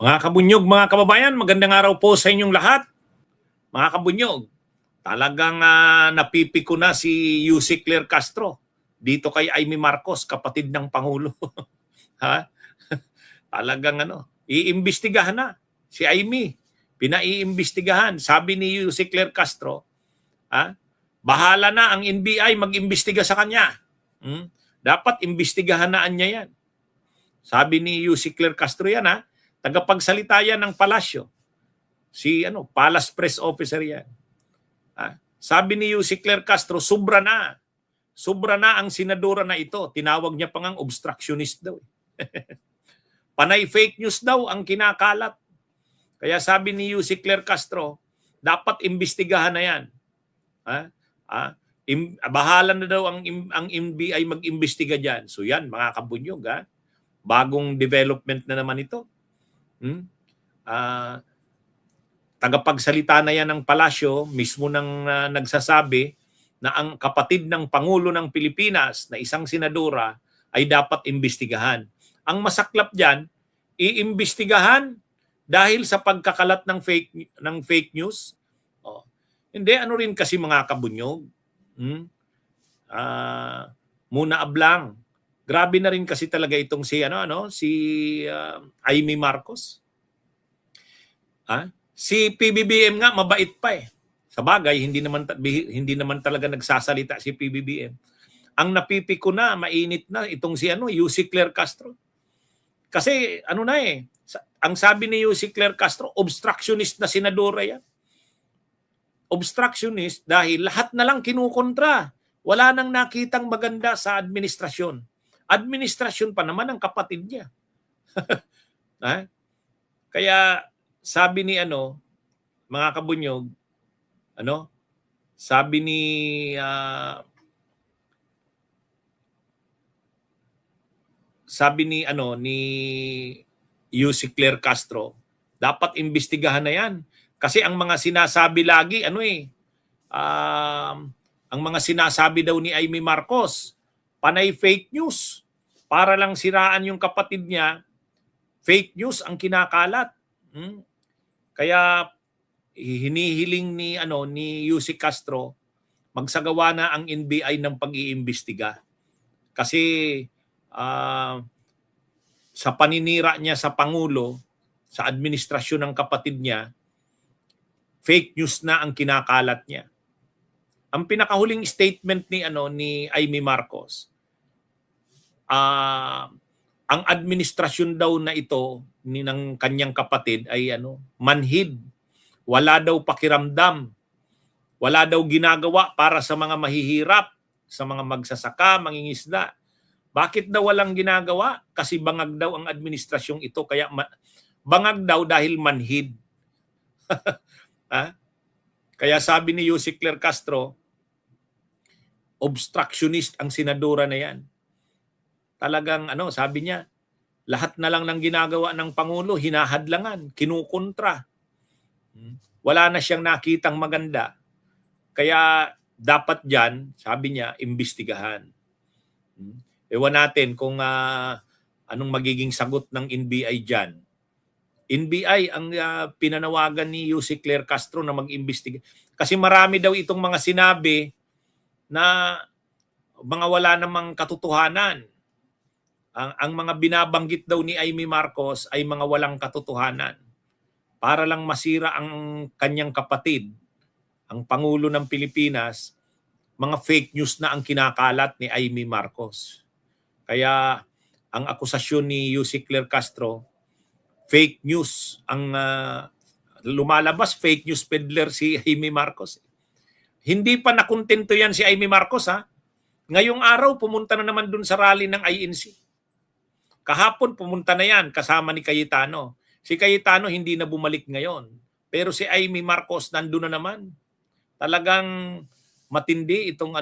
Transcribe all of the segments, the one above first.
Mga kabunyog, mga kababayan, magandang araw po sa inyong lahat. Mga kabunyog, talagang napipiko na si Yusek Claire Castro dito kay Amy Marcos, kapatid ng Pangulo. Ha? Talagang iimbestigahan na si Amy. Pinaiimbestigahan. Sabi ni Yusek Claire Castro, bahala na ang NBI mag-imbestiga sa kanya. Dapat imbestigahan na niya yan. Sabi ni Yusek Claire Castro yan, tagapagsalita yan ng palasyo. Si Palace Press Officer yan. Sabi ni Yusek Claire Castro, sobra na. Sobra na ang senadora na ito. Tinawag niya pa ngang obstructionist daw. Panay fake news daw ang kinakalat. Kaya sabi ni Yusek Claire Castro, dapat imbestigahan na yan. Bahala na daw ang NBI mag-imbestiga dyan. So yan, mga kabunyog, bagong development na naman ito. Tagapagsalita na yan ng palasyo, mismo nang nagsasabi na ang kapatid ng Pangulo ng Pilipinas na isang senadora ay dapat imbestigahan. Ang masaklap diyan, iimbestigahan dahil sa pagkakalat ng fake news. Hindi, rin kasi mga kabunyog. Muna ablang. Grabe na rin kasi talaga itong si Amy Marcos. Si PBBM nga mabait pa eh. Sa bagay, hindi naman talaga nagsasalita si PBBM. Ang napipiko na, mainit na itong si Yusek Claire Castro. Kasi ang sabi ni Yusek Claire Castro, obstructionist na senadora yan. Obstructionist dahil lahat na lang kinukontra. Wala nang nakitang maganda sa administrasyon. Administrasyon pa naman ang kapatid niya. Kaya sabi ni mga kabunyog, sabi ni ni Yusek Claire Castro, dapat imbestigahan na yan. Kasi ang mga sinasabi lagi, ang mga sinasabi daw ni Amy Marcos, panay fake news. Para lang siraan yung kapatid niya, fake news ang kinakalat. Kaya hinihiling ni Yusek Castro magsagawa na ang NBI ng pag-iimbestiga. Kasi sa paninira niya sa Pangulo, sa administrasyon ng kapatid niya, fake news na ang kinakalat niya. Ang pinakahuling statement ni Amy Marcos, ang administrasyon daw na ito ng kanyang kapatid ay manhid. Wala daw pakiramdam. Wala daw ginagawa para sa mga mahihirap, sa mga magsasaka, mangingisda. Bakit daw walang ginagawa? Kasi bangag daw ang administrasyong ito. Kaya bangag daw dahil manhid. Kaya sabi ni Yusek Claire Castro, obstructionist ang senadora na yan. Talagang sabi niya, lahat na lang ng ginagawa ng Pangulo, hinahadlangan, kinukontra. Wala na siyang nakitang maganda. Kaya dapat dyan, sabi niya, imbestigahan. Ewan natin kung anong magiging sagot ng NBI dyan. NBI ang pinanawagan ni Yusek Claire Castro na mag-imbestiga. Kasi marami daw itong mga sinabi na mga wala namang katotohanan. Ang mga binabanggit daw ni Amy Marcos ay mga walang katotohanan. Para lang masira ang kanyang kapatid, ang Pangulo ng Pilipinas, mga fake news na ang kinakalat ni Amy Marcos. Kaya ang akusasyon ni Yusek Claire Castro, fake news ang lumalabas, fake news peddler si Amy Marcos. Hindi pa nakontento yan si Amy Marcos Ngayong araw pumunta na naman dun sa rally ng INC. Kahapon pumunta na yan kasama ni Cayetano. Si Cayetano hindi na bumalik ngayon. Pero si Amy Marcos nandun na naman. Talagang matindi itong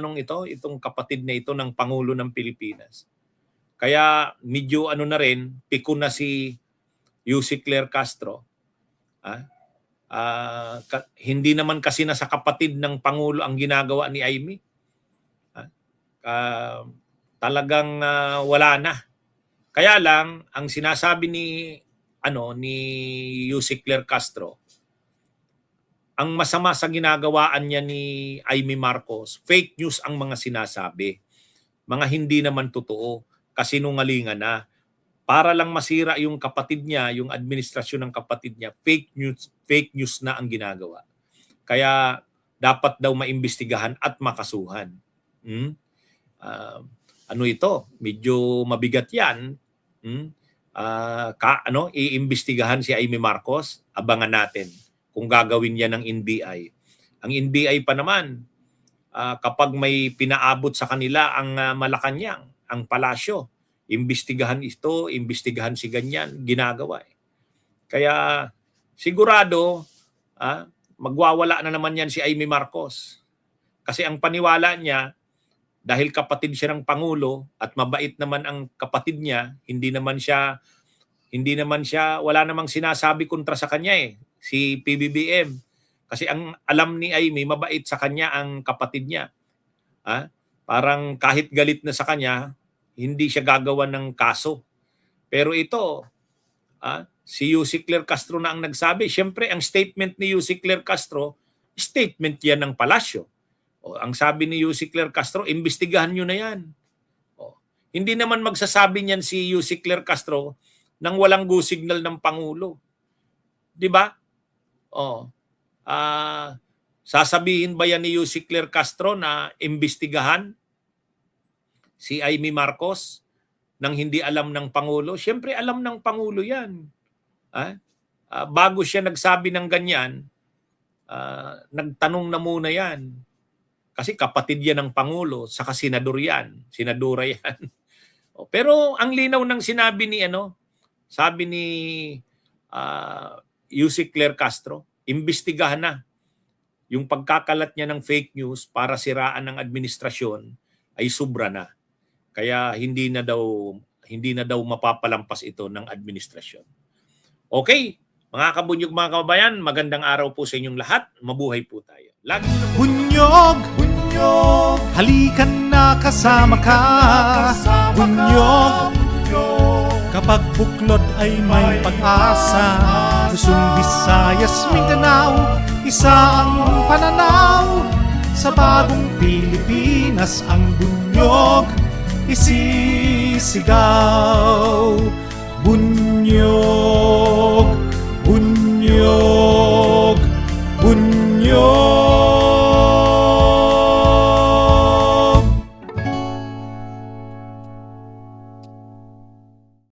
itong kapatid na ito ng Pangulo ng Pilipinas. Kaya medyo na rin, piko na si Yusek Claire Castro. Hindi naman kasi na sa kapatid ng Pangulo ang ginagawa ni Amy. Talagang wala na. Kaya lang, ang sinasabi ni ni Yusek Claire Castro, ang masama sa ginagawaan niya ni Amy Marcos, fake news ang mga sinasabi. Mga hindi naman totoo, kasinungalingan na. Para lang masira yung kapatid niya, yung administrasyon ng kapatid niya, fake news na ang ginagawa. Kaya dapat daw maimbestigahan at makasuhan. Ano ito? Medyo mabigat yan. Iimbestigahan si Amy Marcos, abangan natin kung gagawin niya ng NBI. Ang NBI pa naman, kapag may pinaabot sa kanila ang Malacanang, ang palasyo, imbestigahan ito, imbestigahan si ganyan, ginagawa. Kaya sigurado, magwawala na naman yan si Amy Marcos. Kasi ang paniwala niya, dahil kapatid siya ng Pangulo at mabait naman ang kapatid niya, hindi naman siya, wala namang sinasabi kontra sa kanya si PBBM. Kasi ang alam ni Amy, mabait sa kanya ang kapatid niya. Parang kahit galit na sa kanya, hindi siya gagawa ng kaso. Pero ito, si Yusek Claire Castro na ang nagsabi. Siyempre, ang statement ni Yusek Claire Castro, statement yan ng palasyo. Ang sabi ni Yusek Claire Castro, imbestigahan nyo na yan. Hindi naman magsasabi niyan si Yusek Claire Castro nang walang go signal ng Pangulo. Di ba? Sasabihin ba yan ni Yusek Claire Castro na imbestigahan si Amy Marcos nang hindi alam ng Pangulo? Siyempre alam ng Pangulo yan. Bago siya nagsabi ng ganyan, nagtanong na muna yan. Kasi kapatid yan ng Pangulo, saka senador yan, senadora yan. Pero ang linaw ng sinabi ni sabi ni Yusek Claire Castro, imbestigahan na yung pagkakalat niya ng fake news para siraan ng administrasyon ay sobra na. Kaya hindi na daw mapapalampas ito ng administrasyon. Okay, mga kabunyog, mga kababayan, magandang araw po sa inyong lahat. Mabuhay po tayo. Bunyog, halikan na kasama ka. Bunyog, kapag buklod ay may pag-asa. Luzon, Visayas, Mindanao, isa ang pananaw. Sa bagong Pilipinas ang bunyog isisigaw. Bunyog.